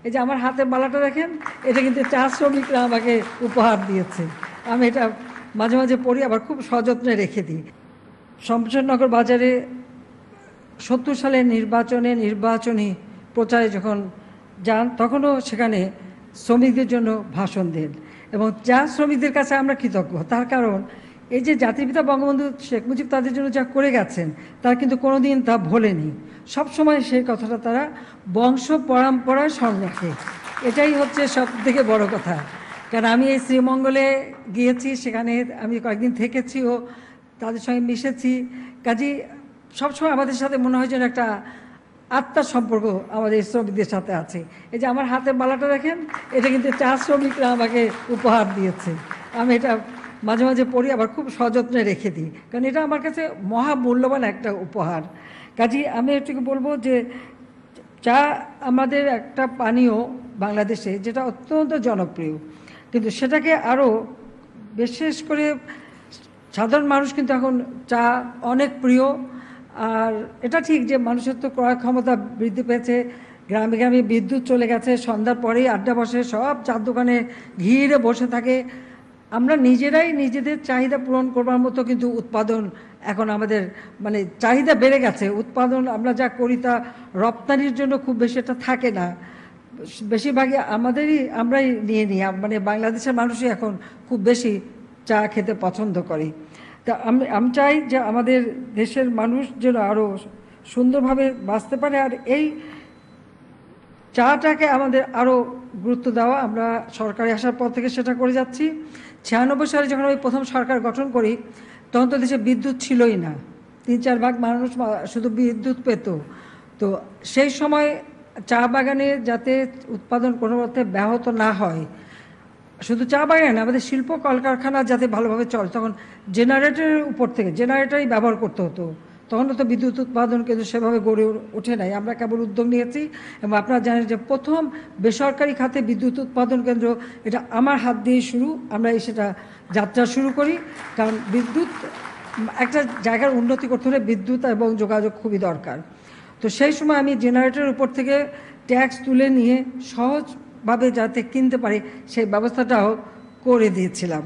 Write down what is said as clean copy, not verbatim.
এই যে আমার হাতে মালাটা দেখেন, এটা কিন্তু চা শ্রমিকরা আমাকে উপহার দিয়েছে। আমি এটা মাঝে মাঝে পড়ি, আবার খুব সযত্নে রেখে দিই। শমশেরনগর বাজারে 70 সালের নির্বাচনী প্রচারে যখন যান, তখনও সেখানে শ্রমিকদের জন্য ভাষণ দেন। এবং চা শ্রমিকদের কাছে আমরা কৃতজ্ঞ, তার কারণ এই যে জাতির পিতা বঙ্গবন্ধু শেখ মুজিব তাদের জন্য যা করে গেছেন, তারা কিন্তু কোনোদিন তা ভোলেনি। সবসময় সেই কথাটা তারা বংশ পরম্পরায় স্মরণ রাখে। এটাই হচ্ছে সব থেকে বড় কথা। কারণ আমি এই শ্রীমঙ্গলে গিয়েছি, সেখানে আমি কয়েকদিন থেকেছি ও তাদের সঙ্গে মিশেছি। কাজেই সবসময় আমাদের সাথে মনে হয় যেন একটা আত্মার সম্পর্ক আমাদের শ্রমিকদের সাথে আছে। এই যে আমার হাতে মালাটা দেখেন, এটা কিন্তু চা শ্রমিকরা আমাকে উপহার দিয়েছে। আমি এটা মাঝে মাঝে পড়ি, আবার খুব সযত্নে রেখে দিই, কারণ এটা আমার কাছে মহামূল্যবান একটা উপহার। কাজেই আমি এটুকু বলবো যে চা আমাদের একটা পানীয় বাংলাদেশে, যেটা অত্যন্ত জনপ্রিয়, কিন্তু সেটাকে আরও বিশেষ করে সাধারণ মানুষ কিন্তু এখন চা অনেক প্রিয়। আর এটা ঠিক যে মানুষের তো ক্রয় ক্ষমতা বৃদ্ধি পেয়েছে, গ্রামে গ্রামে বিদ্যুৎ চলে গেছে, সন্ধ্যার পরেই আড্ডা বসে, সব চার দোকানে ঘিরে বসে থাকে। আমরা নিজেরাই নিজেদের চাহিদা পূরণ করবার মতো কিন্তু উৎপাদন এখন আমাদের, মানে চাহিদা বেড়ে গেছে। উৎপাদন আমরা যা করি তা রপ্তানির জন্য খুব বেশি এটা থাকে না, বেশিরভাগই আমরাই নিয়ে নিই। মানে বাংলাদেশের মানুষই এখন খুব বেশি চা খেতে পছন্দ করে। তা আমি চাই যে আমাদের দেশের মানুষ যেন আরও সুন্দরভাবে বাঁচতে পারে, আর এই চাটাকে আমাদের আরও গুরুত্ব দেওয়া। আমরা সরকারে আসার পর থেকে সেটা করে যাচ্ছি। 96 সালে যখন আমি প্রথম সরকার গঠন করি, তখন তো দেশে বিদ্যুৎ ছিলই না, 3-4 ভাগ মানুষ শুধু বিদ্যুৎ পেত। তো সেই সময় চা বাগানে যাতে উৎপাদন কোনো মতে ব্যাহত না হয়, শুধু চা বাগানে আমাদের শিল্প কলকারখানা যাতে ভালোভাবে চলে, তখন জেনারেটরের উপর থেকে জেনারেটরই ব্যবহার করতে হতো। তখন তো বিদ্যুৎ উৎপাদন কিন্তু সেভাবে গড়ে ওঠে নাই। আমরা কেবল উদ্যোগ নিয়েছি, এবং আপনারা জানেন যে প্রথম বেসরকারি খাতে বিদ্যুৎ উৎপাদন কেন্দ্র, এটা আমার হাত দিয়ে শুরু। আমরা সেটা যাত্রা শুরু করি, কারণ বিদ্যুৎ, একটা জায়গার উন্নতি করতে হলে বিদ্যুৎ এবং যোগাযোগ খুবই দরকার। তো সেই সময় আমি জেনারেটরের উপর থেকে ট্যাক্স তুলে নিয়ে সহজভাবে যাতে কিনতে পারি সেই ব্যবস্থাটাও করে দিয়েছিলাম।